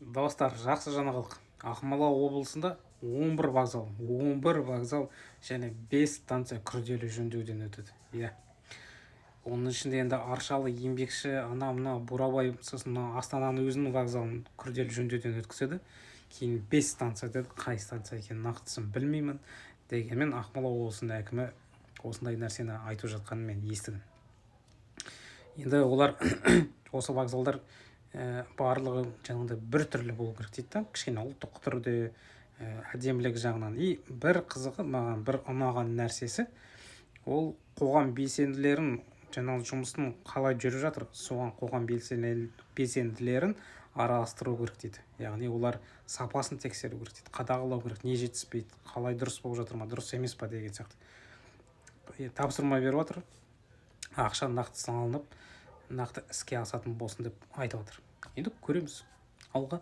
Достар, жақсы жаңалық. Ақмола облысында 11 вокзал, 11 вокзал және 5 станция күрделі жөндеуден өтеді. Иә. Оның ішінде енді Аршалы, Еңбекші, мына Бурабай, сосын Астананың өзінің вокзалын күрделі жөндеуден өткізеді. Кейін 5 станция деді, қай станция екенін нақтысын білмеймін. Дегенмен Ақмола облысының әкімі осындай нәрсені айтып жатқанын мен естідім. Енді олар осы вокзалдар барлығы жаңағыдай бір түрлі болу керек дейді да, кішкене ұлттық түрде әдемілік жағынан. И бір қызығы, маған бір ұнаған нәрсесі, ол қоғам белсенділерін жаңағы жұмыстың қалай жүріп жатыр, соған қоғам белсенділерін араластыру керек дейді. Яғни олар сапасын тексеру керек дейді, қадағалау керек, не жетіспейді, қалай дұрыс болып жатыр ма, дұрыс емес па деген сияқты. Тапсырма беріп жатыр, ақша нақты салынып, нақты іске асатын болсын деп айтып отыр. Енді көреміз алға.